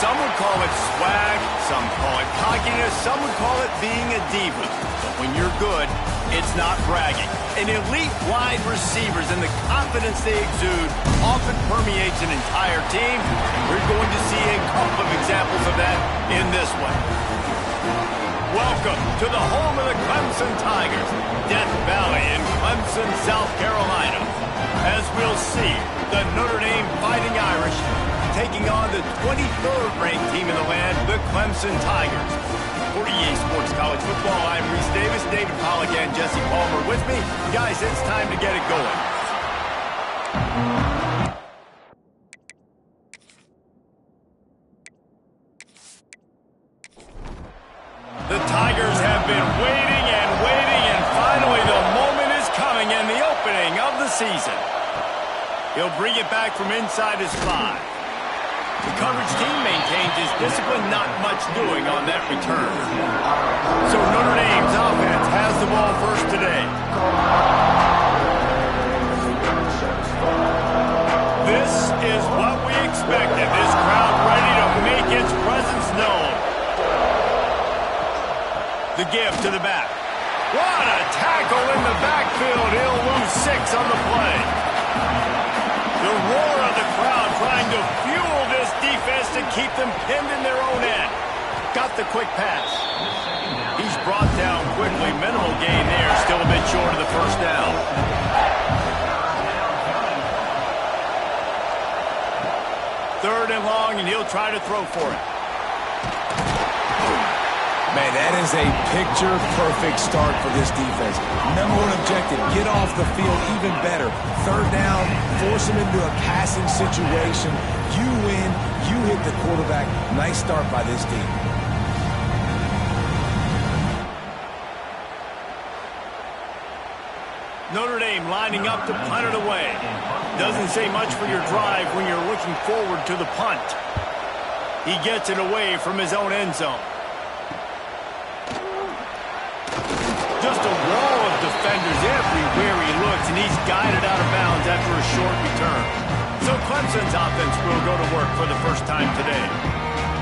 Some would call it swag, some call it cockiness, some would call it being a diva. But when you're good, it's not bragging. And elite wide receivers and the confidence they exude often permeates an entire team. And we're going to see a couple of examples of that in this one. Welcome to the home of the Clemson Tigers, Death Valley in Clemson, South Carolina. As we'll see, the Notre Dame Fighting Irish taking on the 23rd ranked team in the land, the Clemson Tigers. For EA Sports College Football, I'm Reese Davis, David Pollack, and Jesse Palmer with me. Guys, it's time to get it going. The Tigers have been waiting, and finally the moment is coming and the opening of the season. He'll bring it back from inside his 5. The coverage team maintains his discipline, not much doing on that return. So Notre Dame's offense has the ball first today. This is what we expected. This crowd ready to make its presence known. The give to the back. What a tackle in the backfield. He'll lose 6 on the play. The roar of the crowd trying to fuel this defense to keep them pinned in their own end. Got the quick pass. He's brought down quickly. Minimal gain there. Still a bit short of the first down. Third and long, and he'll try to throw for it. Man, that is a picture-perfect start for this defense. Number one objective, get off the field even better. Third down, force them into a passing situation. You win, you hit the quarterback. Nice start by this team. Notre Dame lining up to punt it away. Doesn't say much for your drive when you're looking forward to the punt. He gets it away from his own end zone. Just a wall of defenders everywhere he looks, and he's guided out of bounds after a short return. So Clemson's offense will go to work for the first time today.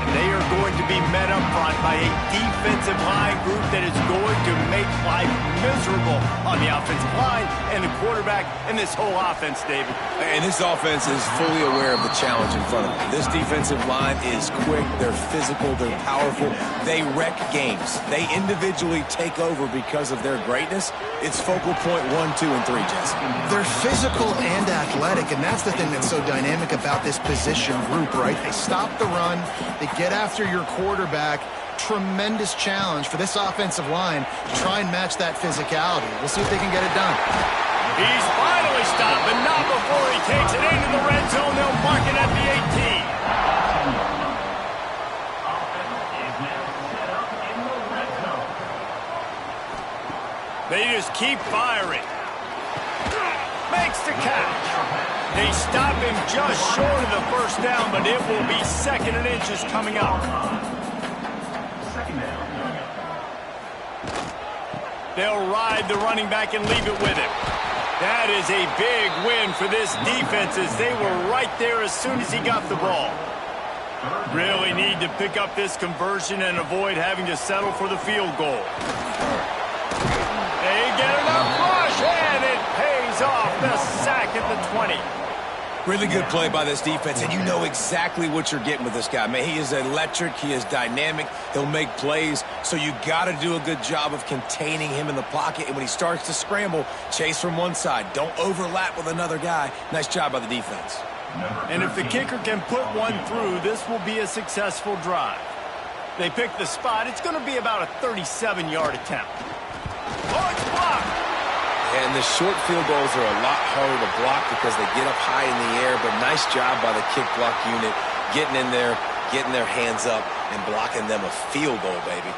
And they are going to be met up front by a defensive line group that is going to make life miserable on the offensive line and the quarterback and this whole offense, David. And this offense is fully aware of the challenge in front of them. This defensive line is quick, they're physical, they're powerful. They wreck games. They individually take over because of their greatness. It's focal point 1, 2, and 3, Jesse. They're physical and athletic, and that's the thing that's so dynamic about this position group, right? They stop the run, they get after your quarterback. Tremendous challenge for this offensive line to try and match that physicality. We'll see if they can get it done. He's finally stopped, but not before he takes it into the red zone. They'll mark it at the 18. They just keep firing. Makes the catch. They stop him just short of the first down, but it will be 2nd and inches coming up. They'll ride the running back and leave it with him. That is a big win for this defense as they were right there as soon as he got the ball. Really need to pick up this conversion and avoid having to settle for the field goal. They get enough rush, and it pays off. The sack at the 20. Really good play by this defense, and you know exactly what you're getting with this guy. Man, he is electric. He is dynamic. He'll make plays, so you got to do a good job of containing him in the pocket. And when he starts to scramble, chase from one side. Don't overlap with another guy. Nice job by the defense. And if the kicker can put one through, this will be a successful drive. They pick the spot. It's going to be about a 37-yard attempt. Oh, it's blocked. And the short field goals are a lot harder to block because they get up high in the air, but nice job by the kick block unit getting in there, getting their hands up, and blocking them a field goal, baby.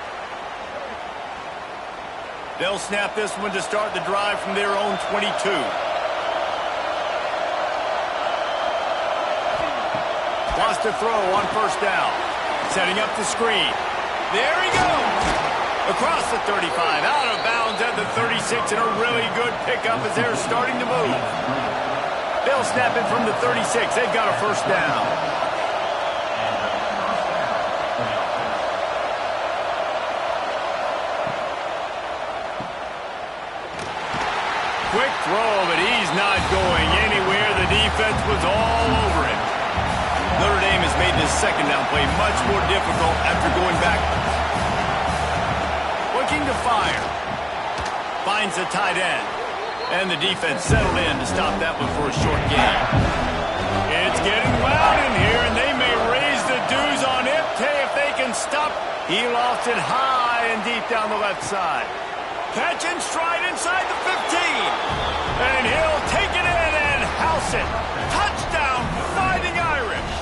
They'll snap this one to start the drive from their own 22. Wants to throw on first down. Setting up the screen. There he goes. Across the 35, out of bounds at the 36, and a really good pickup as they're starting to move. They'll snap it from the 36. They've got a first down. quick throw, but he's not going anywhere. The defense was all over him. Notre Dame has made this second down play much more difficult after going backwards. Looking to fire. Finds the tight end. And the defense settled in to stop that one for a short gain. It's getting loud in here, and they may raise the dues on Ipte if they can stop. He lost it high and deep down the left side. Catch and stride inside the 15. And he'll take it in and house it. Touchdown, Fighting Irish.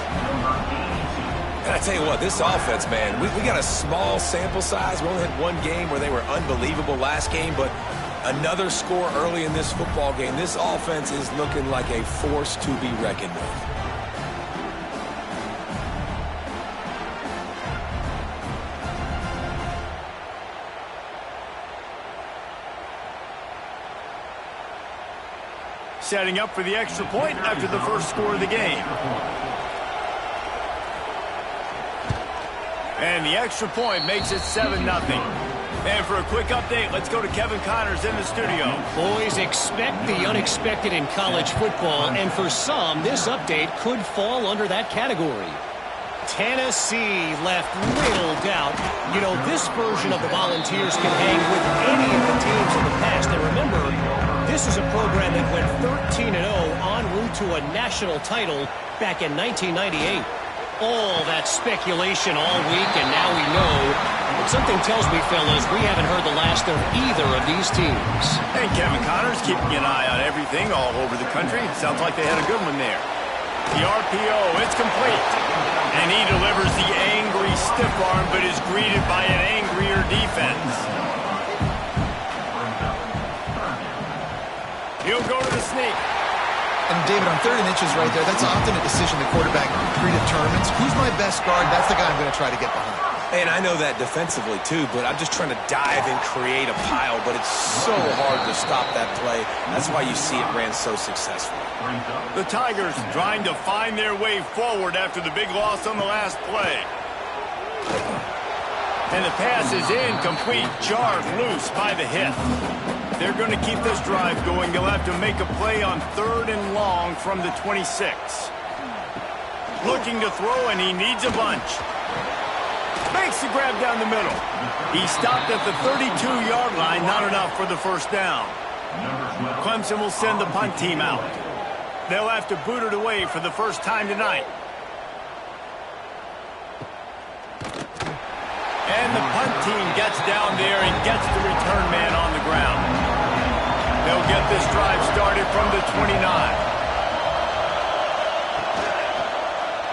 And I tell you what, this offense, man, we got a small sample size. We only had one game where they were unbelievable last game, but another score early in this football game. This offense is looking like a force to be reckoned with. Setting up for the extra point after the first score of the game. And the extra point makes it 7-0. And for a quick update, let's go to Kevin Connors in the studio. Boys, expect the unexpected in college football, and for some, this update could fall under that category. Tennessee left little doubt. You know, this version of the Volunteers can hang with any of the teams in the past. And remember, this is a program that went 13-0 en route to a national title back in 1998. All that speculation all week, and now we know. But something tells me, fellas, we haven't heard the last of either of these teams. And Kevin Connors keeping an eye on everything all over the country. Sounds like they had a good one there. The RPO, it's complete. And he delivers the angry stiff arm, but is greeted by an angrier defense. He'll go to the sneak. And David, on 3rd and inches right there, that's often a decision the quarterback predetermines. Who's my best guard? That's the guy I'm going to try to get behind. And I know that defensively, too, but I'm just trying to dive and create a pile, but it's so hard to stop that play. That's why you see it ran so successfully. The Tigers trying to find their way forward after the big loss on the last play. And the pass is incomplete, jarred loose by the hit. They're going to keep this drive going. They'll have to make a play on 3rd and long from the 26. Looking to throw, and he needs a bunch. Makes the grab down the middle. He stopped at the 32-yard line, not enough for the first down. Clemson will send the punt team out. They'll have to boot it away for the first time tonight. And the punt team gets down there and gets the return man on the ground. They'll get this drive started from the 29.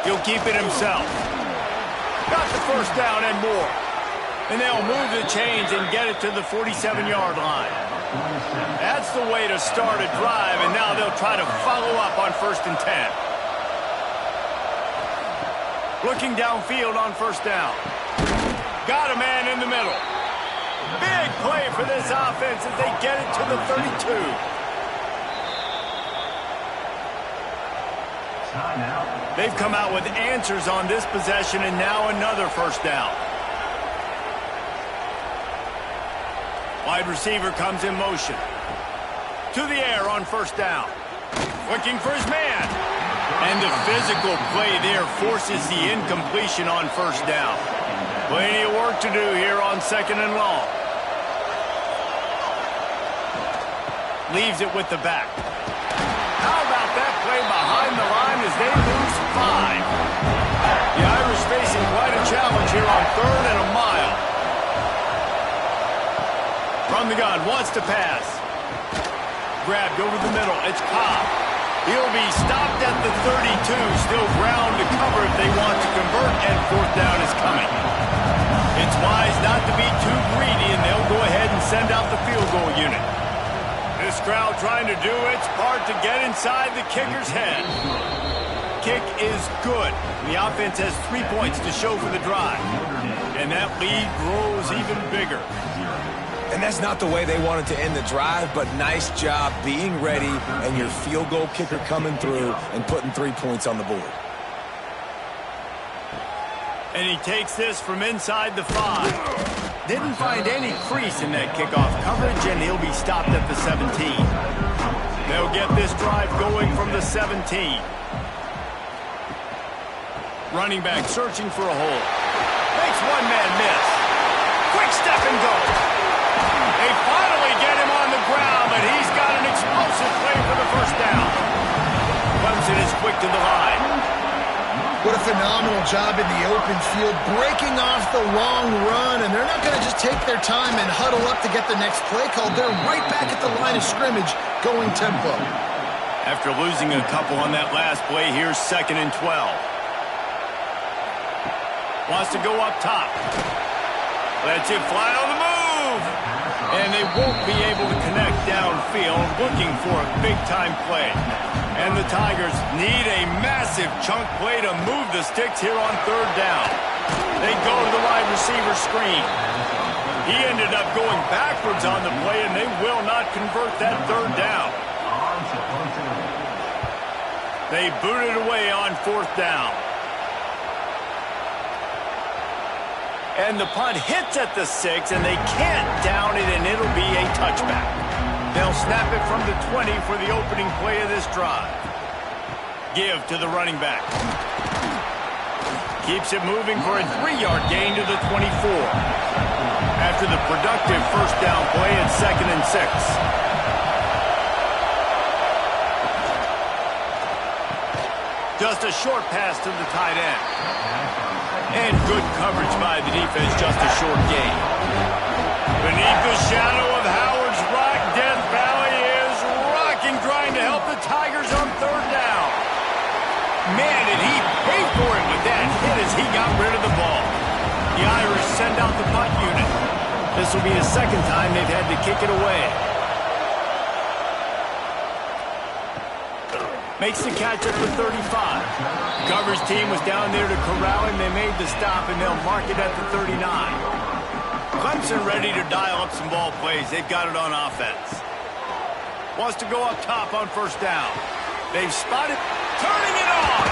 He'll keep it himself. Got the first down and more. And they'll move the chains and get it to the 47-yard line. That's the way to start a drive, and now they'll try to follow up on 1st and 10. Looking downfield on 1st down. Got a man in the middle. Big play for this offense as they get it to the 32. They've come out with answers on this possession, and now another 1st down. Wide receiver comes in motion. To the air on 1st down. Looking for his man. And the physical play there forces the incompletion on 1st down. Plenty of work to do here on 2nd and long. Leaves it with the back. How about that play behind the line as they lose 5? The Irish facing quite a challenge here on 3rd and a mile. From the gun, wants to pass. Grabbed over the middle. It's Cobb. He'll be stopped at the 32. Still ground to cover if they want to convert, and 4th down is coming. It's wise not to be too greedy, and they'll go ahead and send out the field goal unit. This crowd trying to do its part to get inside the kicker's head. Kick is good. The offense has 3 points to show for the drive. And that lead grows even bigger. And that's not the way they wanted to end the drive, but nice job being ready and your field goal kicker coming through and putting 3 points on the board. And he takes this from inside the 5. Didn't find any crease in that kickoff coverage, and he'll be stopped at the 17. They'll get this drive going from the 17. Running back searching for a hole. Makes one man miss. Quick step and go. They finally get him on the ground, but he's got an explosive play for the first down. Clemson is quick to the line. What a phenomenal job in the open field, breaking off the long run, and they're not going to just take their time and huddle up to get the next play called. They're right back at the line of scrimmage, going tempo. After losing a couple on that last play, here's 2nd and 12. Wants to go up top. Lets it fly on the move. And they won't be able to connect downfield, looking for a big-time play. And the Tigers need a massive chunk play to move the sticks here on 3rd down. They go to the wide receiver screen. He ended up going backwards on the play, and they will not convert that 3rd down. They boot it away on 4th down. And the punt hits at the 6, and they can't down it, and it'll be a touchback. They'll snap it from the 20 for the opening play of this drive. Give to the running back. Keeps it moving for a 3-yard gain to the 24. After the productive first down play, it's 2nd and 6. Just a short pass to the tight end. And good coverage by the defense, just a short gain. Beneath the shadow of Howard's Rock, Death Valley is rocking, trying to help the Tigers on 3rd down. Man, did he pay for it with that hit as he got rid of the ball. The Irish send out the punt unit. This will be the 2nd time they've had to kick it away. Makes the catch at the 35. Coverage team was down there to corral him. They made the stop, and they'll mark it at the 39. Clemson ready to dial up some ball plays. They've got it on offense. Wants to go up top on 1st down. They've spotted, turning it on.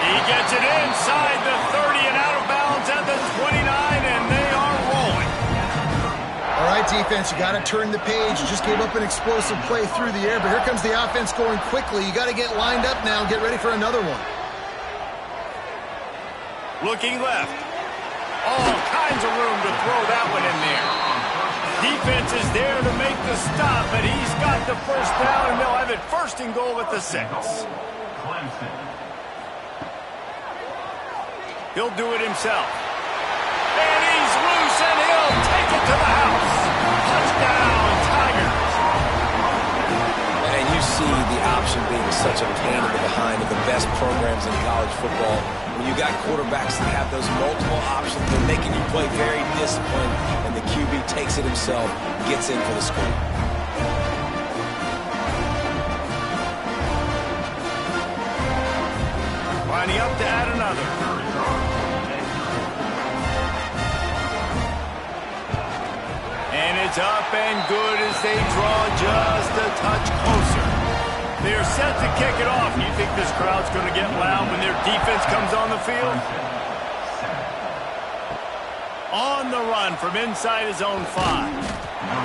He gets it inside the 30 and out of bounds at the 29, and they are rolling. All right, defense, you got to turn the page. You just gave up an explosive play through the air, but here comes the offense going quickly. You got to get lined up now and get ready for another one. Looking left. All kinds of room to throw that one in there. Defense is there to make the stop, but he's got the first down, and they'll have it 1st and goal at the 6. He'll do it himself. And he's loose, and he'll take it to the house. Touchdown, Tigers. And you see the option being such a pain in the behind of the best programs in college football. When you got quarterbacks that have those multiple options, they're making you play very disciplined, and the QB takes it himself, gets in for the score. Lining up to add another. And it's up and good as they draw just a touch closer. They're set to kick it off. You think this crowd's going to get loud when their defense comes on the field? On the run from inside his own 5.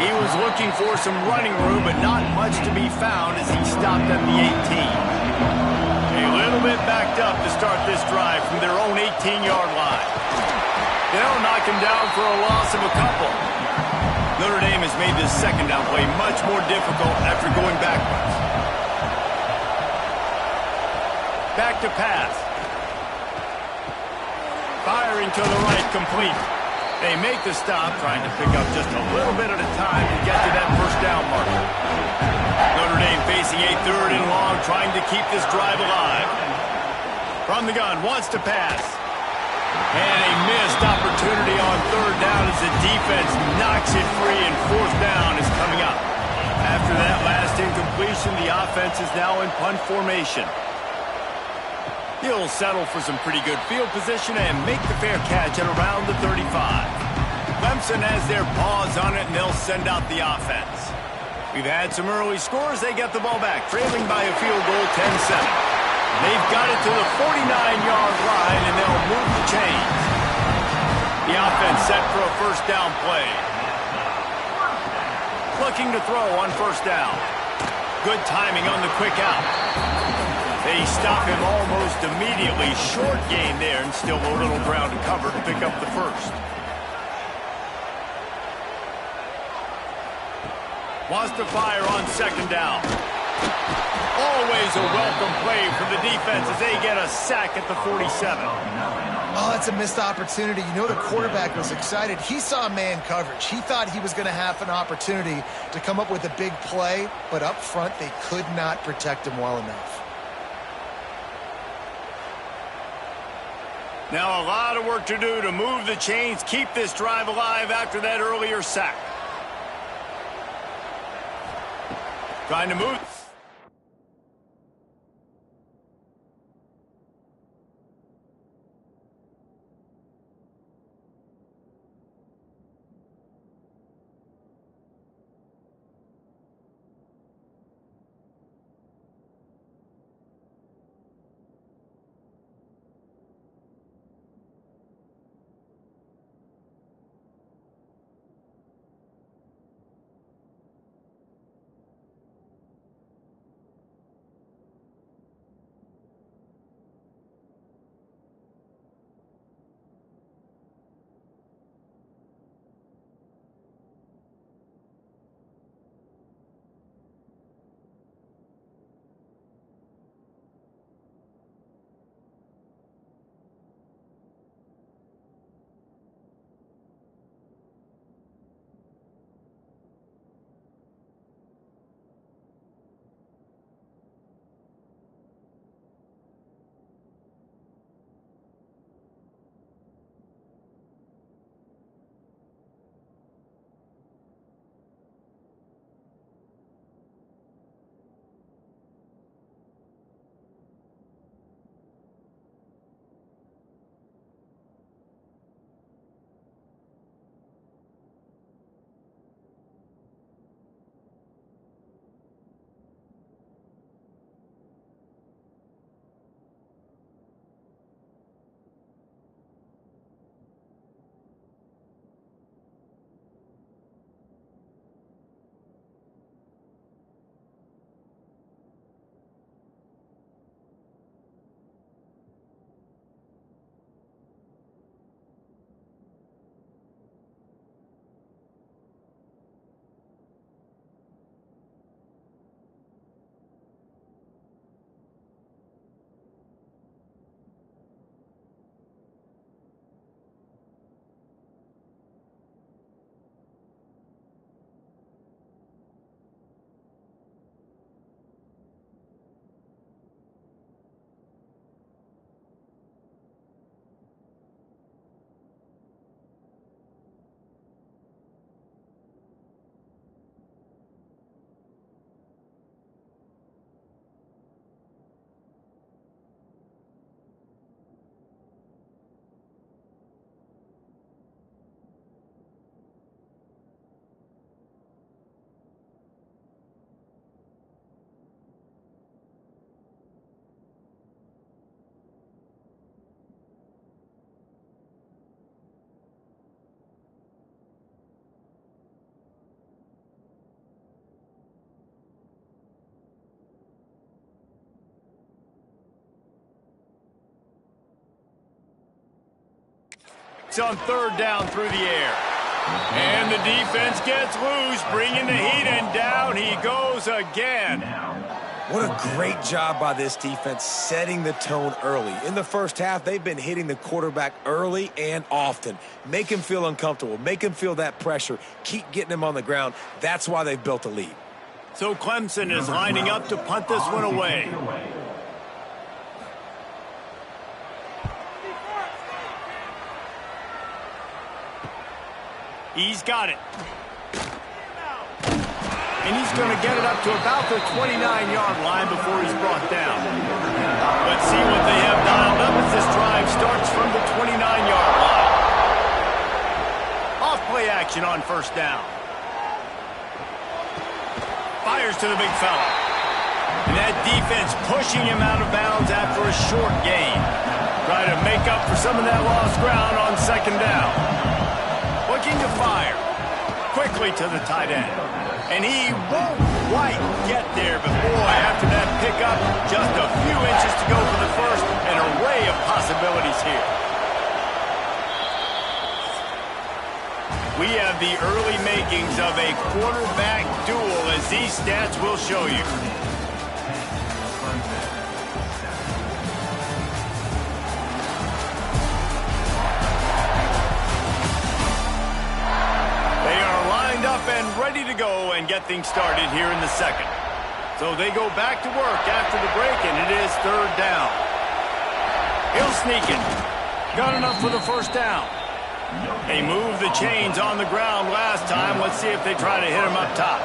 He was looking for some running room, but not much to be found as he stopped at the 18. A little bit backed up to start this drive from their own 18-yard line. They'll knock him down for a loss of a couple. Notre Dame has made this 2nd down play much more difficult after going backwards. Back to pass. Firing to the right, complete. They make the stop, trying to pick up just a little bit at a time to get to that 1st down marker. Notre Dame facing a 3rd and long, trying to keep this drive alive. From the gun, wants to pass. And a missed opportunity on 3rd down as the defense knocks it free, and 4th down is coming up. After that last incompletion, the offense is now in punt formation. He'll settle for some pretty good field position and make the fair catch at around the 35. Clemson has their paws on it, and they'll send out the offense. We've had some early scores. They get the ball back, trailing by a field goal 10-7. They've got it to the 49-yard line, and they'll move the chains. The offense set for a 1st down play. Looking to throw on 1st down. Good timing on the quick out. They stop him almost immediately. Short gain there, and still a little ground to cover to pick up the first. Wants to fire on second down. Always a welcome play from the defense as they get a sack at the 47. Oh, that's a missed opportunity. You know the quarterback was excited. He saw man coverage. He thought he was going to have an opportunity to come up with a big play, but up front they could not protect him well enough. Now a lot of work to do to move the chains, keep this drive alive after that earlier sack. Trying to move. It's on third down through the air. And the defense gets loose, bringing the heat, and down he goes again. What a great job by this defense setting the tone early. In the first half, they've been hitting the quarterback early and often. Make him feel uncomfortable. Make him feel that pressure. Keep getting him on the ground. That's why they've built a lead. So Clemson is lining up to punt this one away. He's got it. And he's going to get it up to about the 29-yard line before he's brought down. Let's see what they have dialed up as this drive starts from the 29-yard line. Off play action on first down. Fires to the big fella. And that defense pushing him out of bounds after a short gain. Try to make up for some of that lost ground on second down. Looking to fire. quickly to the tight end. And he won't quite get there, but boy, after that pickup, just a few inches to go for the first. An array of possibilities here. We have the early makings of a quarterback duel, as these stats will show you. They are lined up and ready to go and get things started here in the second. So they go back to work after the break, and it is third down. He'll sneak it. Got enough for the first down. They moved the chains on the ground last time. Let's see if they try to hit him up top.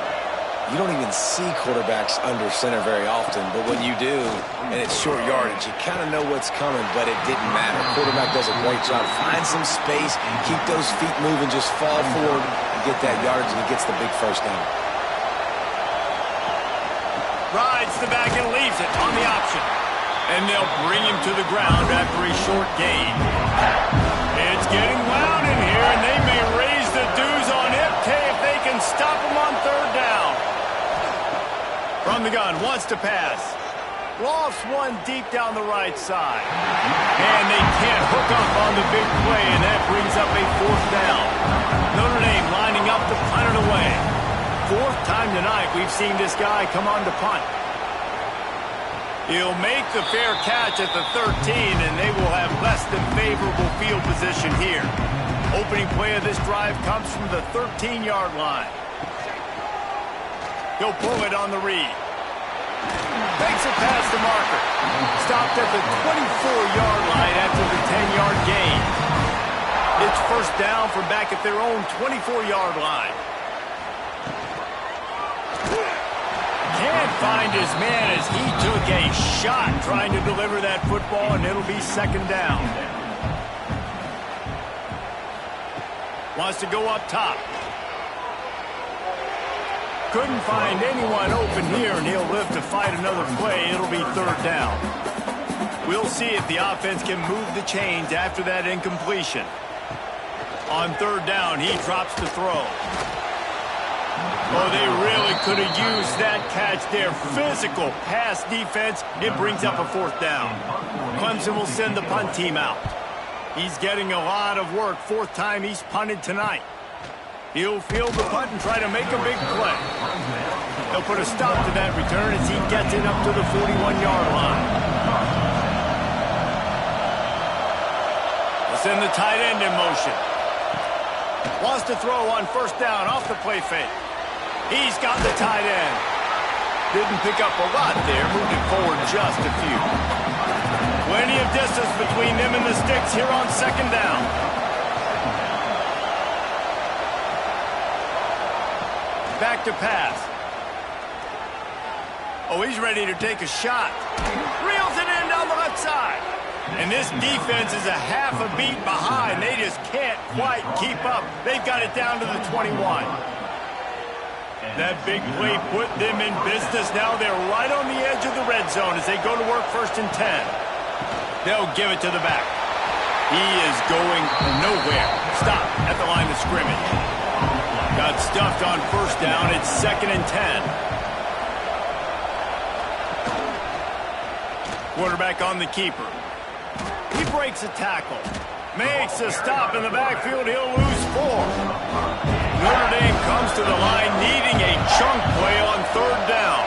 You don't even see quarterbacks under center very often, but when you do, and it's short yardage, you kind of know what's coming, but it didn't matter. Quarterback does a great job. Find some space, keep those feet moving, just fall forward and get that yardage, and he gets the big first down. Rides the back and leaves it on the option. And they'll bring him to the ground after a short gain. It's getting loud in here, and they may raise the dues on it if they can stop him on third down. From the gun, wants to pass. Lofts one deep down the right side. And they can't hook up on the big play, and that brings up a fourth down. Notre Dame lining up to punt it away. Fourth time tonight we've seen this guy come on to punt. He'll make the fair catch at the 13, and they will have less than favorable field position here. Opening play of this drive comes from the 13-yard line. He'll pull it on the read. Makes it past the marker. Stopped at the 24-yard line after the 10-yard gain. It's first down from back at their own 24-yard line. Can't find his man as he took a shot trying to deliver that football, and it'll be second down. Wants to go up top. Couldn't find anyone open here, and he'll live to fight another play. It'll be third down. We'll see if the offense can move the chains after that incompletion. On third down, he drops the throw. Oh, they really could have used that catch there. Physical pass defense. It brings up a fourth down. Clemson will send the punt team out. He's getting a lot of work. Fourth time he's punted tonight. He'll field the punt and try to make a big play. They'll put a stop to that return as he gets it up to the 41-yard line. They'll send the tight end in motion. Wants to throw on first down off the play fake. He's got the tight end. Didn't pick up a lot there, moving forward just a few. Plenty of distance between them and the sticks here on second down. Back to pass. Oh, he's ready to take a shot. Reels it in down the left side. And this defense is a half a beat behind. They just can't quite keep up. They've got it down to the 21. That big play put them in business. Now they're right on the edge of the red zone as they go to work first and 10. They'll give it to the back. He is going nowhere. Stop at the line of scrimmage. Got stuffed on first down. It's second and 10. Quarterback on the keeper. He breaks a tackle. Makes a stop in the backfield. He'll lose 4. Notre Dame comes to the line needing a chunk play on third down.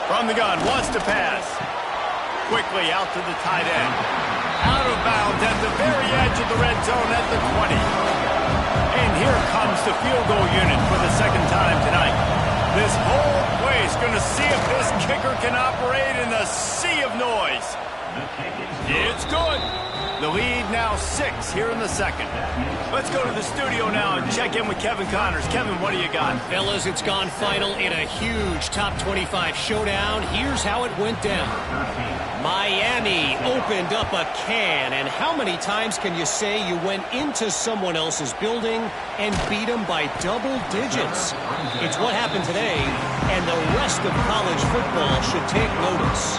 From the gun, wants to pass. Quickly out to the tight end. Out of bounds at the very edge of the red zone at the 20. And here comes the field goal unit for the second time tonight. This whole place going to see if this kicker can operate in the sea of noise. It's good. The lead now 6 here in the second. Let's go to the studio now and check in with Kevin Connors. Kevin, what do you got? Fellas, it's gone final in a huge top 25 showdown. Here's how it went down. Miami opened up a can, and how many times can you say you went into someone else's building and beat them by double digits? It's what happened today, and the rest of college football should take notice.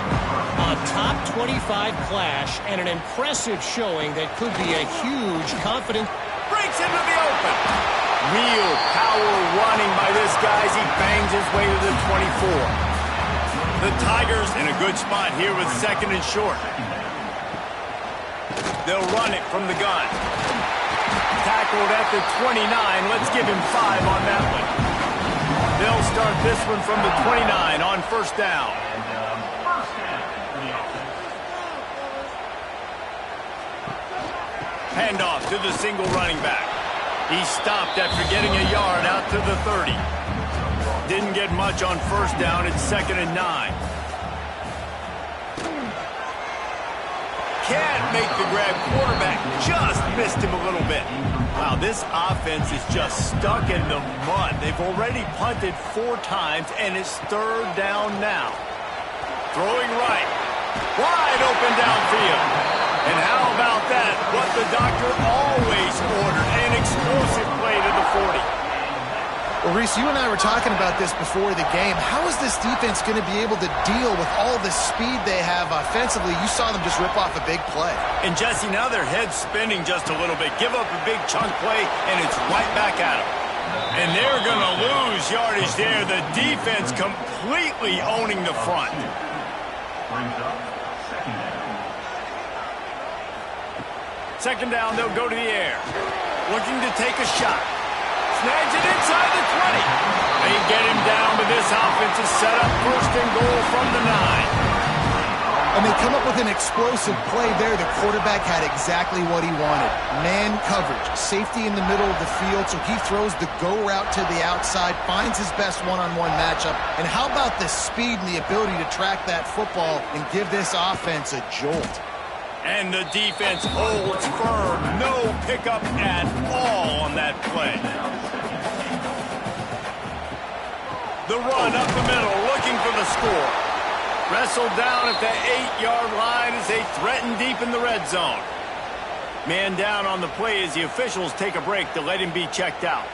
A top 25 clash and an impressive showing that could be a huge confidence. Breaks gets into the open. Real power running by this guy as he bangs his way to the 24. The Tigers in a good spot here with second and short. They'll run it from the gun. Tackled at the 29. Let's give him 5 on that one. They'll start this one from the 29 on first down. Handoff to the single running back. He stopped after getting a yard out to the 30. Didn't get much on first down. It's 2nd and 9. Can't make the grab. Quarterback just missed him a little bit. Wow, this offense is just stuck in the mud. They've already punted 4 times, and it's 3rd down now. Throwing right. Wide open downfield. And how about that? What the doctor always ordered. An explosive play to the 40. Well, Reese, you and I were talking about this before the game. How is this defense going to be able to deal with all the speed they have offensively? You saw them just rip off a big play. And, Jesse, now their head's spinning just a little bit. Give up a big chunk play, and it's right back at them. And they're going to lose yardage there. The defense completely owning the front. Second down, they'll go to the air. Looking to take a shot. Snags it inside the 20. They get him down, but this offense is set up 1st and goal from the 9. And they come up with an explosive play there. The quarterback had exactly what he wanted. Man coverage, safety in the middle of the field, so he throws the go route to the outside, finds his best one-on-one matchup. And how about the speed and the ability to track that football and give this offense a jolt? And the defense holds firm. No pickup at all on that play. The run up the middle, looking for the score. Wrestled down at the 8-yard line as they threaten deep in the red zone. Man down on the play as the officials take a break to let him be checked out.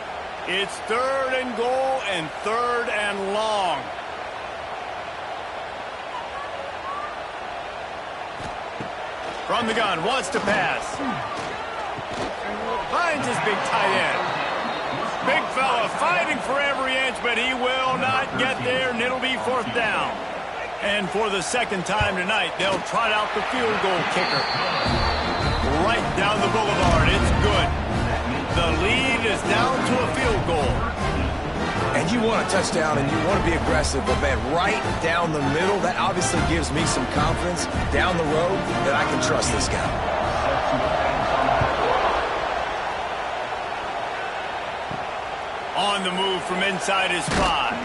It's 3rd and goal and 3rd and long. From the gun, wants to pass. Finds his big tight end. Big fella fighting for every inch, but he will not get there, and it'll be 4th down. And for the 2nd time tonight, they'll trot out the field goal kicker. Right down the boulevard, it's good. The lead is down to a field goal. And you want a touchdown and you want to be aggressive, but man, right down the middle, that obviously gives me some confidence down the road that I can trust this guy. On the move from inside his 5.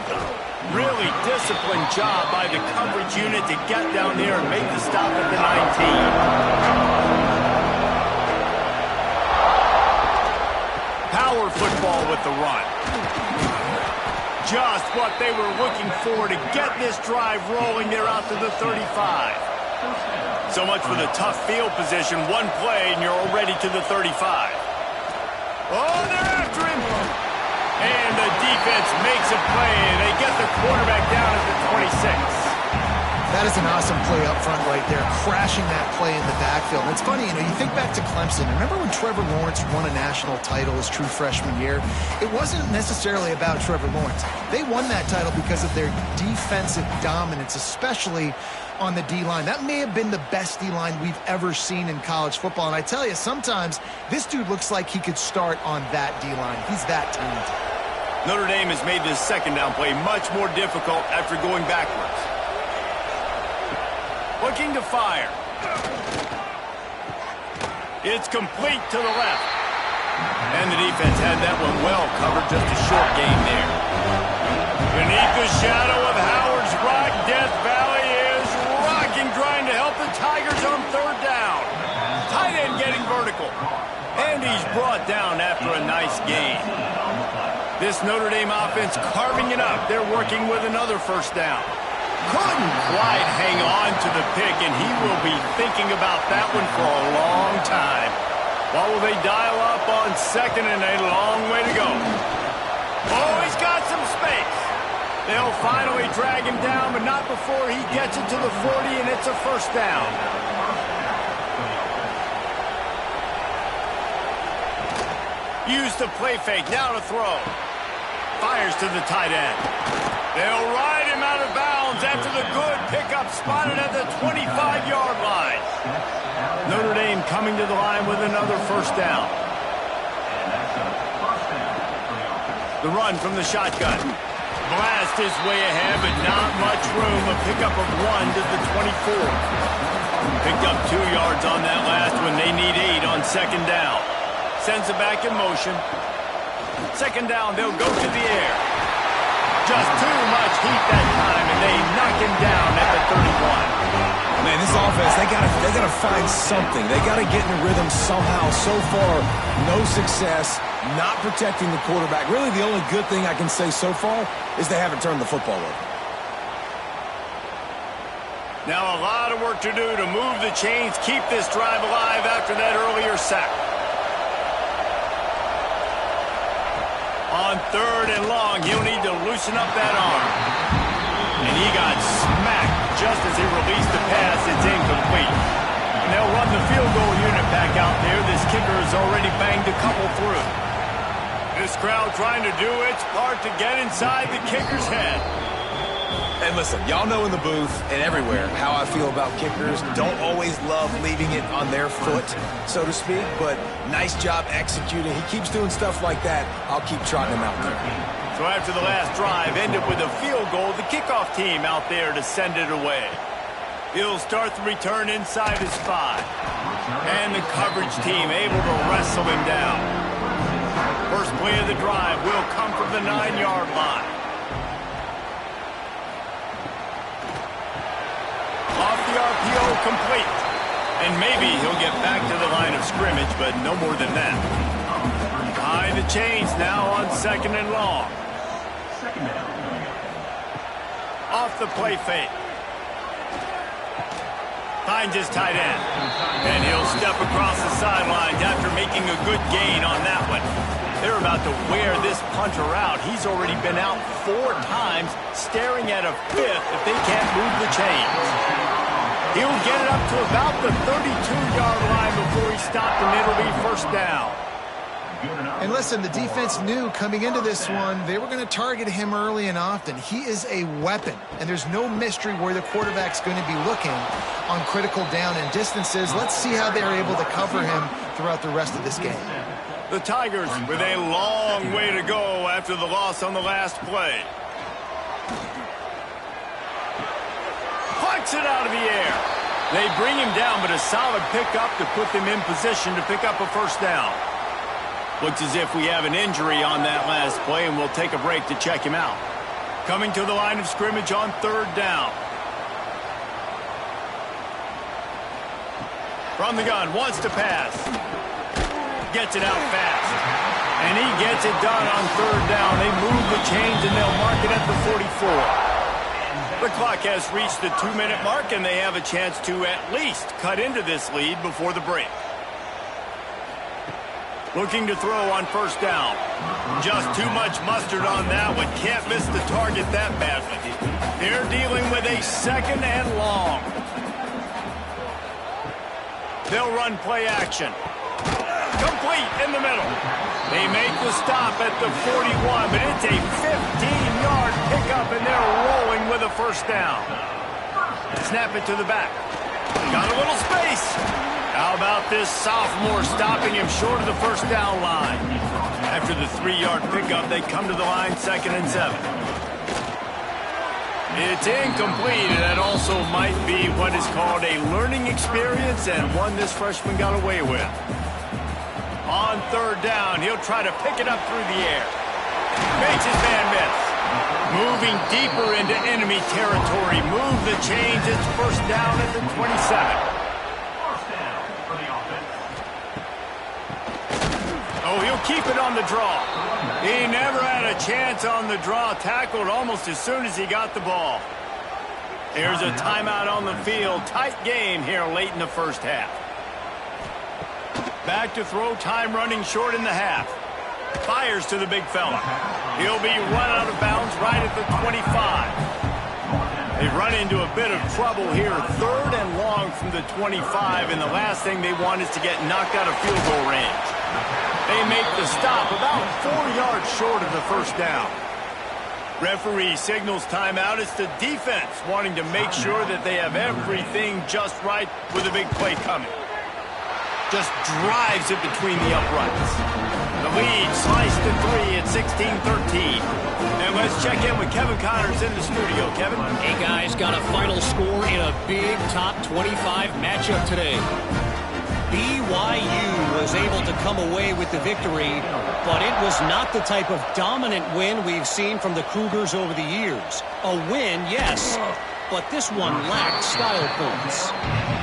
Really disciplined job by the coverage unit to get down there and make the stop at the 19. Power football with the run. Just what they were looking for to get this drive rolling there out to the 35. So much for the tough field position. One play and you're already to the 35. Oh, they're after him. And the defense makes a play. They get the quarterback down at the 26. That is an awesome play up front right there, crashing that play in the backfield. And it's funny, you think back to Clemson. Remember when Trevor Lawrence won a national title his true freshman year? It wasn't necessarily about Trevor Lawrence. They won that title because of their defensive dominance, especially on the D-line. That may have been the best D-line we've ever seen in college football. And I tell you, sometimes this dude looks like he could start on that D-line. He's that talented. Notre Dame has made this 2nd down play much more difficult after going backwards. Looking to fire. It's complete to the left. And the defense had that one well covered, just a short gain there. Beneath the shadow of Howard's Rock, Death Valley is rocking, trying to help the Tigers on 3rd down. Tight end getting vertical. And he's brought down after a nice gain. This Notre Dame offense carving it up. They're working with another 1st down. Couldn't quite hang on to the pick, and he will be thinking about that one for a long time. What will they dial up on 2nd and a long way to go? Oh, he's got some space. They'll finally drag him down, but not before he gets it to the 40, and it's a 1st down. Use the play fake, now to throw. Fires to the tight end. They'll ride him out of bounds after the good pickup spotted at the 25-yard line. Notre Dame coming to the line with another first down. The run from the shotgun. Blast his way ahead, but not much room. A pickup of 1 to the 24. Picked up 2 yards on that last one. They need 8 on second down. Sends it back in motion. Second down, they'll go to the air. Just too much heat that time, and they knock him down at the 31. Man, this offense, they gotta find something. They gotta get in a rhythm somehow. So far, no success, not protecting the quarterback. Really, the only good thing I can say so far is they haven't turned the football over. Now a lot of work to do to move the chains, keep this drive alive after that earlier sack. On third and long, he'll need to loosen up that arm. And he got smacked just as he released the pass. It's incomplete. And they'll run the field goal unit back out there. This kicker has already banged a couple through. This crowd trying to do its part to get inside the kicker's head. And listen, y'all know in the booth and everywhere how I feel about kickers. Don't always love leaving it on their foot, so to speak, but nice job executing. He keeps doing stuff like that. I'll keep trotting him out there. So after the last drive ended with a field goal, the kickoff team out there to send it away. He'll start the return inside his 5. And the coverage team able to wrestle him down. First play of the drive will come from the 9-yard line. Off the RPO, complete. And maybe he'll get back to the line of scrimmage, but no more than that. Behind the chains now on second and long. Off the play fake. Finds his tight end. And he'll step across the sidelines after making a good gain on that one. They're about to wear this punter out. He's already been out 4 times, staring at a 5th if they can't move the chains. He'll get it up to about the 32-yard line before he stopped, and it'll be first down. And listen, the defense knew coming into this one, they were going to target him early and often. He is a weapon, and there's no mystery where the quarterback's going to be looking on critical down and distances. Let's see how they're able to cover him throughout the rest of this game. The Tigers with a long way to go after the loss on the last play. Plucks it out of the air. They bring him down, but a solid pickup to put them in position to pick up a first down. Looks as if we have an injury on that last play, and we'll take a break to check him out. Coming to the line of scrimmage on third down. From the gun, wants to pass. Gets it out fast. And he gets it done on third down. They move the chains, and they'll mark it at the 44. The clock has reached the 2-minute mark, and they have a chance to at least cut into this lead before the break. Looking to throw on first down. Just too much mustard on that one. Can't miss the target that badly. They're dealing with a second and long. They'll run play action. Complete in the middle. They make the stop at the 41, but it's a 15-yard pickup, and they're rolling with a first down. Snap it to the back. Got a little space. How about this sophomore stopping him short of the first down line? After the 3-yard pickup, they come to the line, 2nd and 7. It's incomplete, and that also might be what is called a learning experience, and one this freshman got away with. On third down, he'll try to pick it up through the air. Makes his man miss. Moving deeper into enemy territory. Move the chains. It's first down at the 27. Oh, he'll keep it on the draw. He never had a chance on the draw. Tackled almost as soon as he got the ball. Here's a timeout on the field. Tight game here late in the first half. Back to throw, time running short in the half. Fires to the big fella. He'll be run out of bounds right at the 25. They run into a bit of trouble here. 3rd and long from the 25, and the last thing they want is to get knocked out of field goal range. They make the stop about 4 yards short of the first down. Referee signals timeout. It's the defense wanting to make sure that they have everything just right with a big play coming. Just drives it between the uprights. The lead sliced to 3 at 16-13. And let's check in with Kevin Connors in the studio. Kevin? Hey, guys, got a final score in a big top 25 matchup today. BYU was able to come away with the victory, but it was not the type of dominant win we've seen from the Cougars over the years. A win, yes, but this one lacked style points.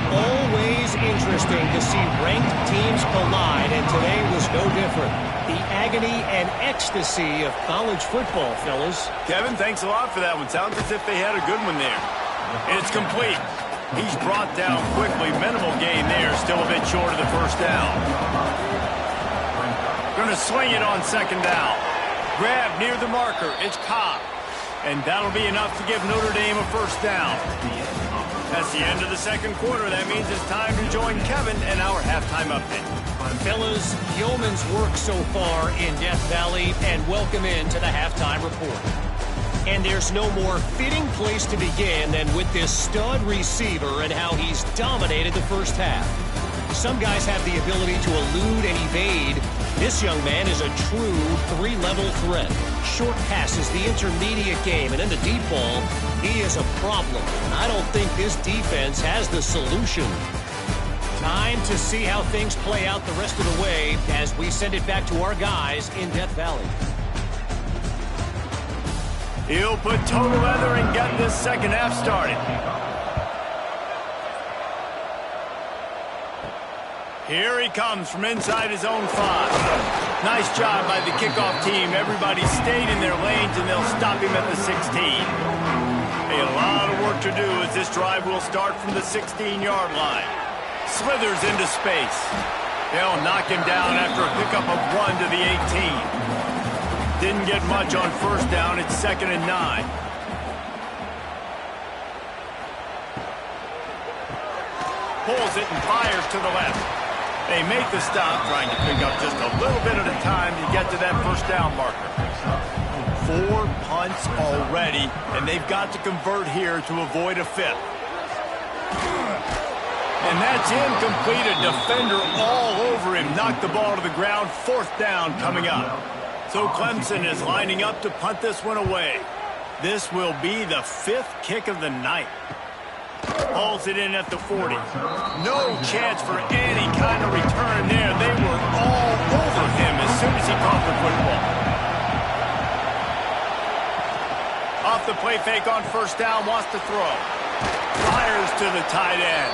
Always interesting to see ranked teams collide, and today was no different. The agony and ecstasy of college football, fellas. Kevin, thanks a lot for that one. Sounds as if they had a good one there. It's complete. He's brought down quickly. Minimal gain there. Still a bit short of the first down. Going to swing it on 2nd down. Grab near the marker. It's Cobb. And that'll be enough to give Notre Dame a first down. That's the end of the 2nd quarter. That means it's time to join Kevin and our halftime update. Fellas, yeoman's work so far in Death Valley, and welcome into the halftime report. And there's no more fitting place to begin than with this stud receiver and how he's dominated the first half. Some guys have the ability to elude and evade. This young man is a true 3-level threat. Short passes, the intermediate game, and in the deep ball, he is a problem. And I don't think this defense has the solution. Time to see how things play out the rest of the way as we send it back to our guys in Death Valley. He'll put total leather and get this second half started. Here he comes from inside his own 5. Nice job by the kickoff team. Everybody stayed in their lanes, and they'll stop him at the 16. A lot of work to do as this drive will start from the 16-yard line. Slithers into space. They'll knock him down after a pickup of 1 to the 18. Didn't get much on first down. It's 2nd and 9. Pulls it and fires to the left. They make the stop, trying to pick up just a little bit at a time to get to that first down marker. 4 punts already, and they've got to convert here to avoid a 5th. And that's incomplete. A defender all over him. Knocked the ball to the ground. 4th down coming up. So Clemson is lining up to punt this one away. This will be the 5th kick of the night. Hauls it in at the 40. No chance for any kind of return there. They were all over him as soon as he caught the football. Off the play fake on first down, wants to throw. Fires to the tight end.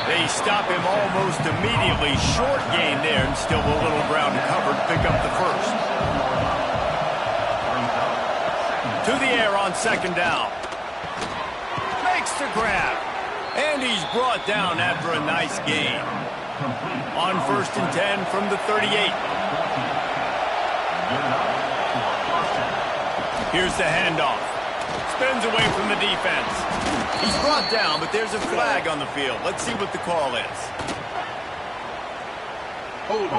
They stop him almost immediately. Short gain there, and still a little ground to cover to pick up the first. To the air on 2nd down. Makes the grab. And he's brought down after a nice gain. On 1st and 10 from the 38. Here's the handoff. Spins away from the defense. He's brought down, but there's a flag on the field. Let's see what the call is. Hold.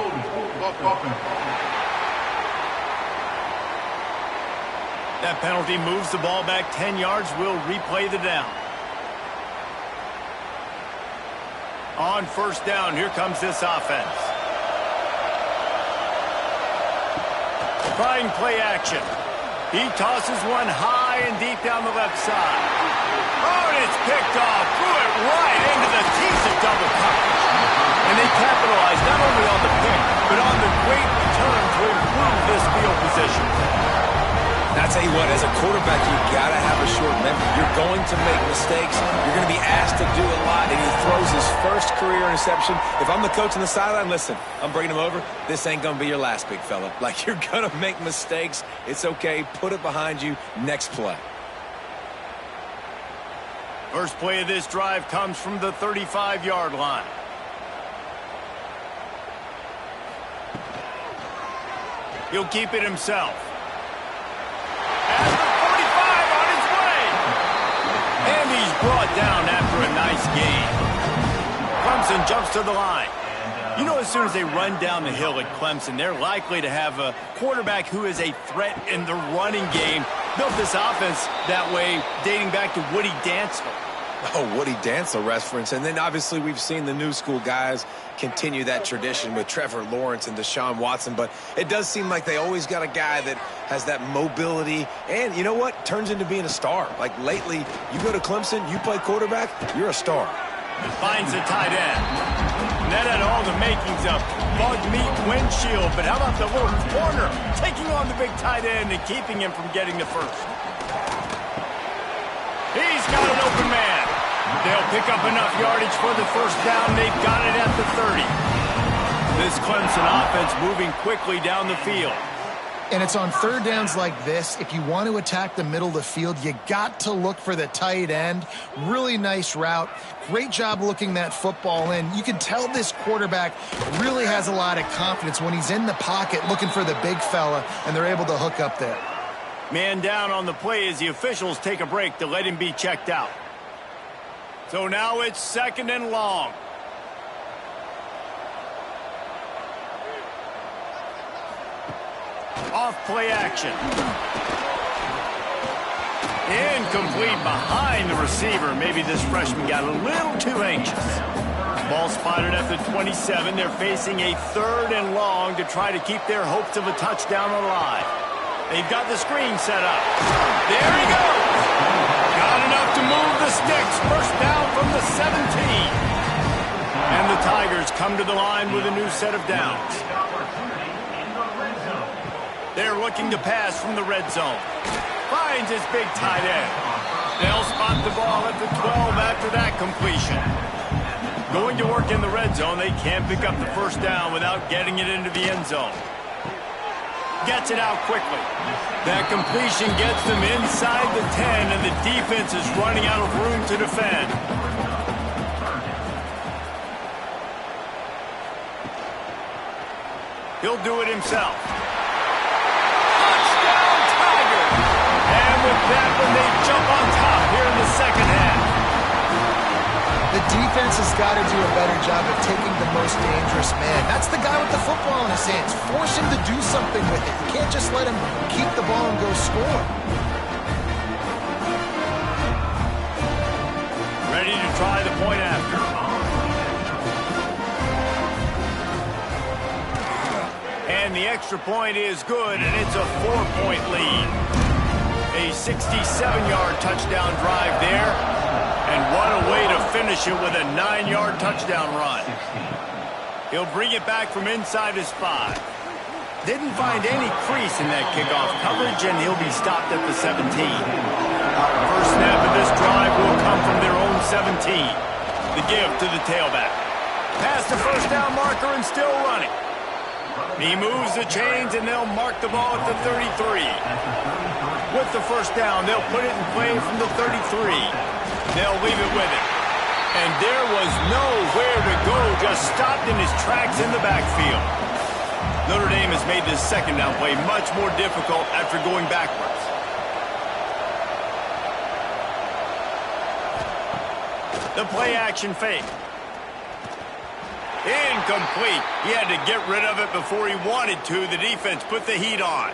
That penalty moves the ball back 10 yards. We'll replay the down. On first down, here comes this offense. Trying play action. He tosses one high and deep down the left side. Oh, and it's picked off. Threw it right into the teeth of double coverage. And they capitalize not only on the pick, but on the great return to improve this field position. And I tell you what, as a quarterback, you've got to have a short memory. You're going to make mistakes. You're going to be asked to do a lot, and he throws his first career interception. If I'm the coach on the sideline, listen, I'm bringing him over. This ain't going to be your last, big fella. Like, you're going to make mistakes. It's okay. Put it behind you. Next play. First play of this drive comes from the 35-yard line. He'll keep it himself. At the 45 on his way. And brought down after a nice gain. Clemson jumps to the line. You know, as soon as they run down the hill at Clemson, they're likely to have a quarterback who is a threat in the running game. Built this offense that way dating back to Woody Dantzler. Oh, Woody Dantzler reference. And then obviously we've seen the new school guys continue that tradition with Trevor Lawrence and Deshaun Watson. But it does seem like they always got a guy that has that mobility. And you know what? Turns into being a star. Like lately, you go to Clemson, you play quarterback, you're a star. Finds the tight end. And that had all the makings of bug meat windshield. But how about the little corner taking on the big tight end and keeping him from getting the first? He's got an open man. They'll pick up enough yardage for the first down. They've got it at the 30. This Clemson offense moving quickly down the field. And it's on third downs like this. If you want to attack the middle of the field, you got to look for the tight end. Really nice route. Great job looking that football in. You can tell this quarterback really has a lot of confidence when he's in the pocket looking for the big fella, and they're able to hook up there. Man down on the play as the officials take a break to let him be checked out. So now it's 2nd and long. Off play action. Incomplete behind the receiver. Maybe this freshman got a little too anxious. Ball spotted at the 27. They're facing a 3rd and long to try to keep their hopes of a touchdown alive. They've got the screen set up. There he goes. Got enough to move the sticks. First down from the 17. And the Tigers come to the line with a new set of downs. They're looking to pass from the red zone. Finds his big tight end. They'll spot the ball at the 12 after that completion. Going to work in the red zone, they can't pick up the first down without getting it into the end zone. Gets it out quickly. That completion gets them inside the 10, and the defense is running out of room to defend. He'll do it himself. Touchdown, Tigers! And with that one, they jump on top here in the second half. The defense has got to do a better job of taking the most dangerous man. That's the guy with the football in his hands. Force him to do something with it. You can't just let him keep the ball and go score. Ready to try the point after. And the extra point is good, and it's a 4-point lead. A 67-yard touchdown drive there. And what a way to finish it with a 9-yard touchdown run. He'll bring it back from inside his 5. Didn't find any crease in that kickoff coverage, and he'll be stopped at the 17. First snap of this drive will come from their own 17. The give to the tailback. Past the first down marker and still running. He moves the chains, and they'll mark the ball at the 33. With the first down, they'll put it in play from the 33. They'll leave it with it. And there was nowhere to go, just stopped in his tracks in the backfield. Notre Dame has made this second down play much more difficult after going backwards. The play action fake. Incomplete. He had to get rid of it before he wanted to. The defense put the heat on.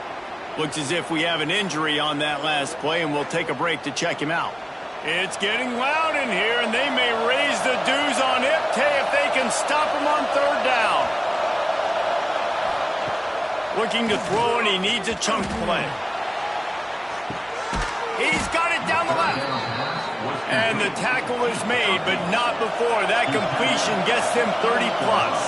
Looks as if we have an injury on that last play, and we'll take a break to check him out. It's getting loud in here, and they may raise the dues on Ipte if they can stop him on 3rd down. Looking to throw, and he needs a chunk play. He's got it down the left. And the tackle is made, but not before. That completion gets them 30-plus.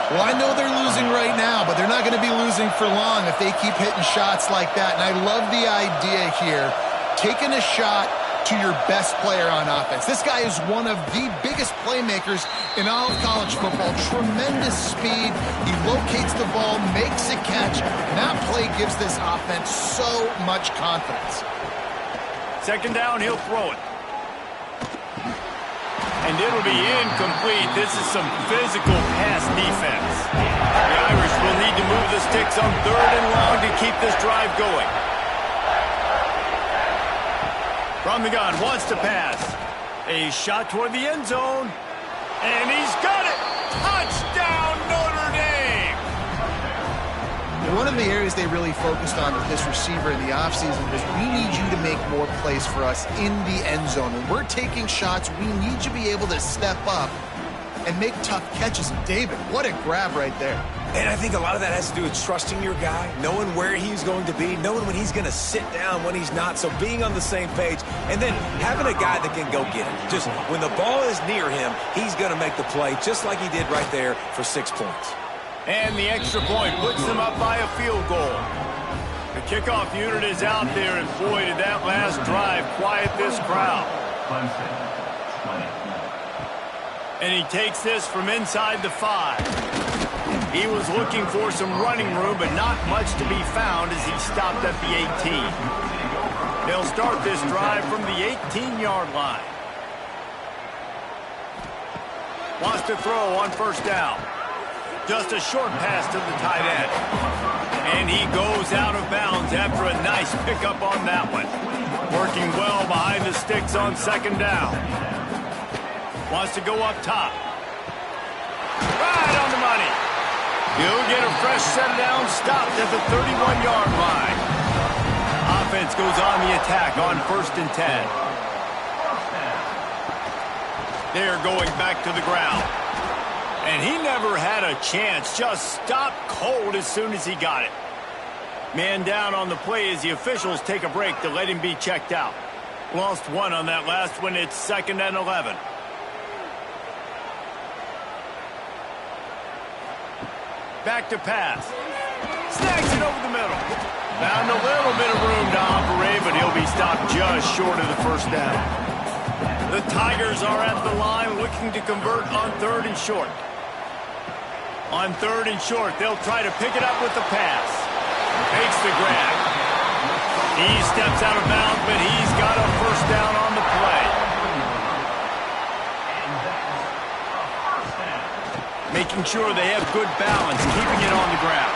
Well, I know they're losing right now, but they're not going to be losing for long if they keep hitting shots like that. And I love the idea here, taking a shot to your best player on offense. This guy is one of the biggest playmakers in all of college football. Tremendous speed. He locates the ball, makes a catch. And that play gives this offense so much confidence. Second down, he'll throw it. And it'll be incomplete. This is some physical pass defense. The Irish will need to move the sticks on 3rd and long to keep this drive going. From the gun, wants to pass. A shot toward the end zone. And he's got it! Touchdown, Notre Dame! One of the areas they really focused on with this receiver in the offseason was we need you to make more plays for us in the end zone. When we're taking shots, we need you to be able to step up and make tough catches. And David, what a grab right there. And I think a lot of that has to do with trusting your guy, knowing where he's going to be, knowing when he's going to sit down, when he's not. So being on the same page, and then having a guy that can go get it. Just when the ball is near him, he's going to make the play, just like he did right there for 6 points. And the extra point puts them up by a field goal. The kickoff unit is out there, and boy, did that last drive quiet this crowd. And he takes this from inside the 5. He was looking for some running room, but not much to be found as he stopped at the 18. They'll start this drive from the 18-yard line. Wants to throw on first down. Just a short pass to the tight end. And he goes out of bounds after a nice pickup on that one. Working well behind the sticks on second down. Wants to go up top. Right on the money. He'll get a fresh set down, stopped at the 31-yard line. Offense goes on the attack on 1st and 10. They're going back to the ground. And he never had a chance, just stopped cold as soon as he got it. Man down on the play as the officials take a break to let him be checked out. Lost one on that last one. It's 2nd and 11. Back to pass. Snags it over the middle. Found a little bit of room to operate, but he'll be stopped just short of the first down. The Tigers are at the line looking to convert on 3rd and short. On 3rd and short, they'll try to pick it up with the pass. Makes the grab. He steps out of bounds, but he's got a first down on the play. Making sure they have good balance, keeping it on the ground.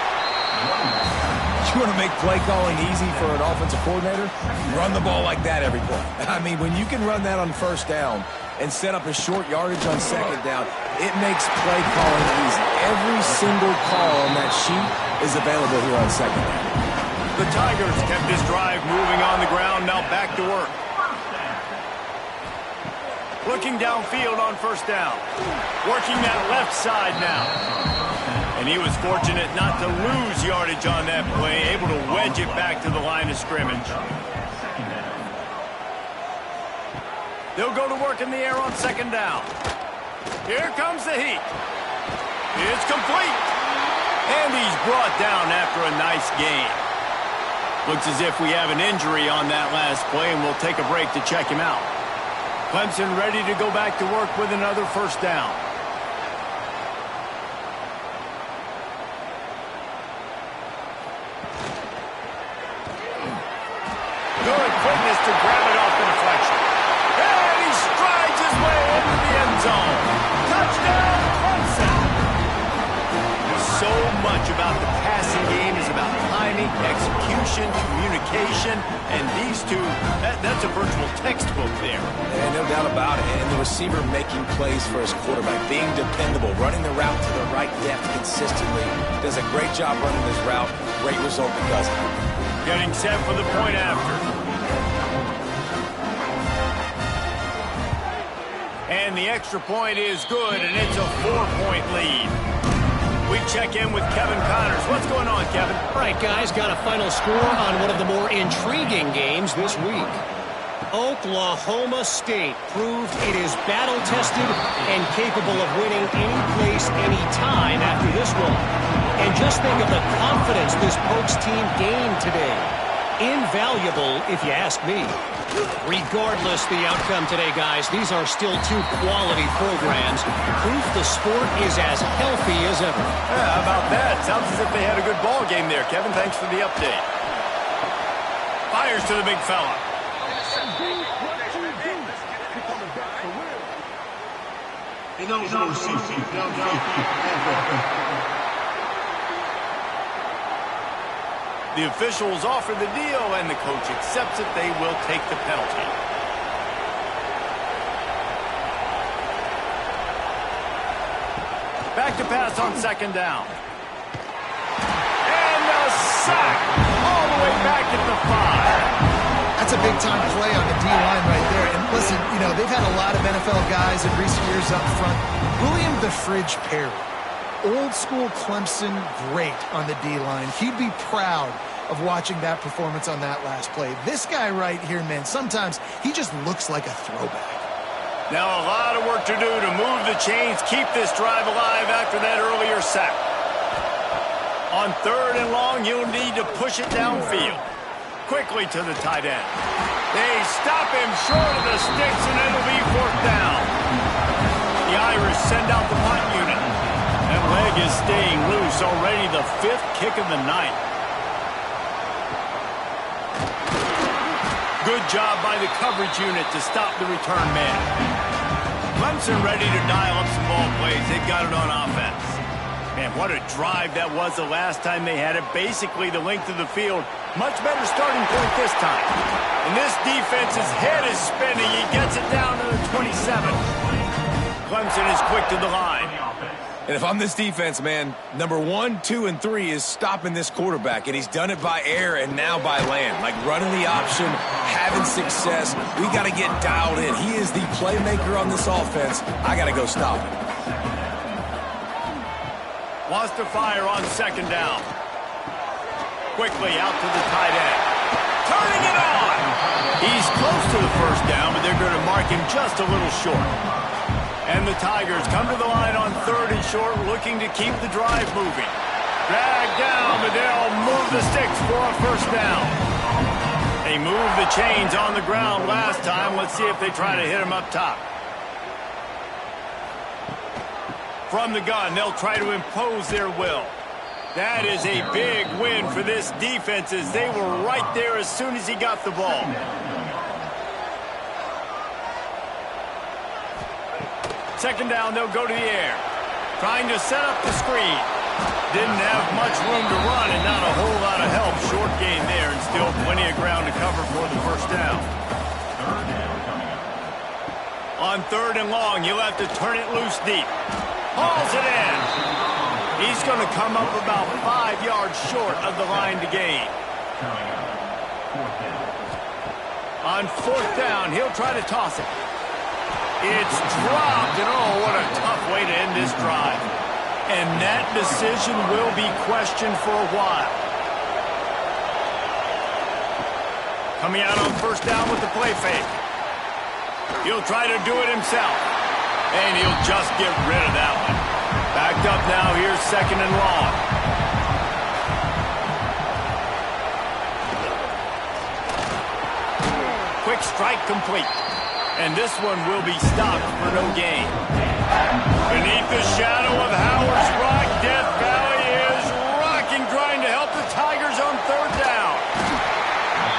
You want to make play calling easy for an offensive coordinator? Run the ball like that every play. I mean, when you can run that on first down and set up a short yardage on second down, it makes play calling easy. Every single call on that sheet is available here on second down. The Tigers kept this drive moving on the ground, now back to work. Looking downfield on first down. Working that left side now. And he was fortunate not to lose yardage on that play, able to wedge it back to the line of scrimmage. They'll go to work in the air on second down. Here comes the heat. It's complete. And he's brought down after a nice gain. Looks as if we have an injury on that last play, and we'll take a break to check him out. Clemson ready to go back to work with another first down. Good quickness to grab it off the deflection. And he strides his way into the end zone. Touchdown, Clemson. So much about the passing game is about timing, execution, communication, and these two, that's a virtual textbook there. And no doubt about it. And the receiver making plays for his quarterback, being dependable, running the route to the right depth consistently. Does a great job running this route. Great result because of it. Getting set for the point after. And the extra point is good, and it's a 4-point lead. We check in with Kevin Connors. What's going on, Kevin? All right, guys, got a final score on one of the more intriguing games this week. Oklahoma State proved it is battle-tested and capable of winning any place, any time after this one. And just think of the confidence this Pokes team gained today. Invaluable, if you ask me. Regardless the outcome today, guys, these are still two quality programs. Proof the sport is as healthy as ever. Yeah, how about that? Sounds as if they had a good ball game there, Kevin. Thanks for the update. Fires to the big fella. The officials offer the deal, and the coach accepts it. They will take the penalty. to pass on second down. And a sack all the way back at the 5. That's a big-time play on the D-line right there. And listen, you know, they've had a lot of NFL guys in recent years up front. William the Fridge Perry, old-school Clemson great on the D-line. He'd be proud of watching that performance on that last play. This guy right here, man, sometimes he just looks like a throwback. Now a lot of work to do to move the chains, keep this drive alive after that earlier sack. On 3rd and long, you'll need to push it downfield. Quickly to the tight end. They stop him short of the sticks, and it'll be 4th down. The Irish send out the punt unit. That leg is staying loose, already the 5th kick of the night. Good job by the coverage unit to stop the return man. Clemson ready to dial up some ball plays. They've got it on offense. Man, what a drive that was the last time they had it. Basically the length of the field. Much better starting point this time. And this defense's head is spinning. He gets it down to the 27. Clemson is quick to the line. And if I'm this defense, man, number 1, 2, and 3 is stopping this quarterback. And he's done it by air and now by land. Like running the option, having success. We got to get dialed in. He is the playmaker on this offense. I got to go stop him. Wants to fire on second down. Quickly out to the tight end. Turning it on! He's close to the first down, but they're going to mark him just a little short. And the Tigers come to the line on 3rd and short, looking to keep the drive moving. Dragged down, but they'll move the sticks for a first down. They moved the chains on the ground last time. Let's see if they try to hit him up top. From the gun, they'll try to impose their will. That is a big win for this defense as they were right there as soon as he got the ball. Second down, they'll go to the air. Trying to set up the screen. Didn't have much room to run and not a whole lot of help. Short gain there and still plenty of ground to cover for the first down. On 3rd and long, you'll have to turn it loose deep. Hauls it in. He's going to come up about 5 yards short of the line to gain. On 4th down, he'll try to toss it. It's dropped, and oh, what a tough way to end this drive. And that decision will be questioned for a while. Coming out on 1st down with the play fake. He'll try to do it himself. And he'll just get rid of that one. Backed up now, here's 2nd and long. Quick strike complete. And this one will be stopped for no gain. Beneath the shadow of Howard's Rock, Death Valley is rocking, trying to help the Tigers on 3rd down.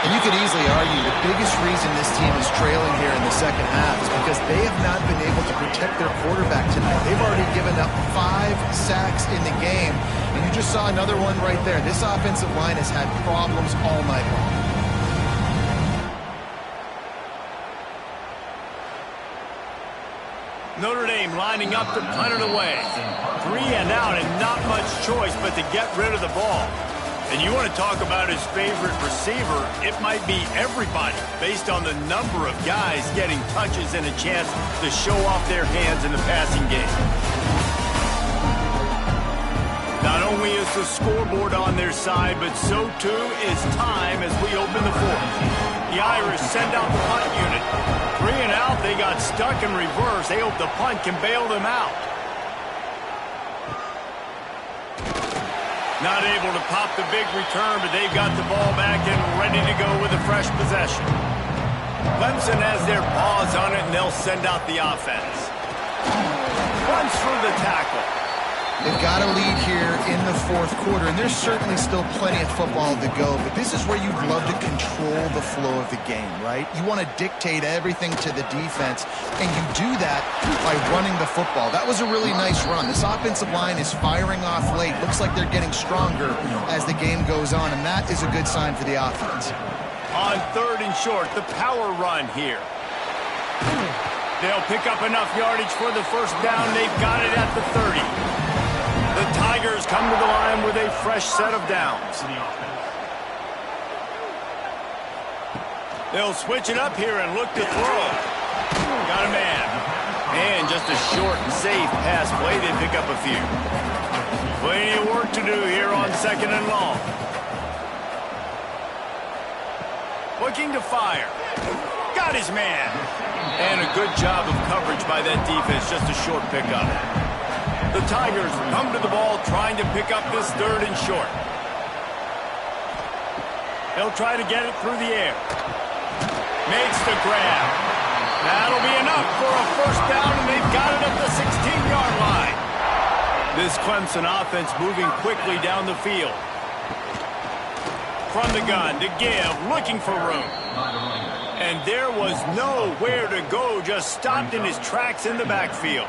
And you could easily argue the biggest reason this team is trailing here in the second half is because they have not been able to protect their quarterback tonight. They've already given up 5 sacks in the game, and you just saw another one right there. This offensive line has had problems all night long. Notre Dame lining up to punt it away. 3 and out and not much choice but to get rid of the ball. And you want to talk about his favorite receiver, it might be everybody based on the number of guys getting touches and a chance to show off their hands in the passing game. Not only is the scoreboard on their side, but so too is time as we open the 4th. The Irish send out the punt unit. 3 and out, they got stuck in reverse. They hope the punt can bail them out. Not able to pop the big return, but they've got the ball back and ready to go with a fresh possession. Clemson has their paws on it, and they'll send out the offense. Runs through the tackle. They've got a lead here in the 4th quarter, and there's certainly still plenty of football to go, but this is where you'd love to control the flow of the game, right? You want to dictate everything to the defense, and you do that by running the football. That was a really nice run. This offensive line is firing off late. Looks like they're getting stronger as the game goes on, and that is a good sign for the offense. On 3rd and short, the power run here. They'll pick up enough yardage for the first down. They've got it at the 30. The Tigers come to the line with a fresh set of downs. They'll switch it up here and look to throw. Got a man. And just a short and safe pass play. They pick up a few. Plenty of work to do here on 2nd and long. Looking to fire. Got his man. And a good job of coverage by that defense. Just a short pickup. The Tigers come to the ball trying to pick up this 3rd and short. They'll try to get it through the air. Makes the grab. That'll be enough for a 1st down, and they've got it at the 16-yard line. This Clemson offense moving quickly down the field. From the gun to give, looking for room. And there was nowhere to go, just stopped in his tracks in the backfield.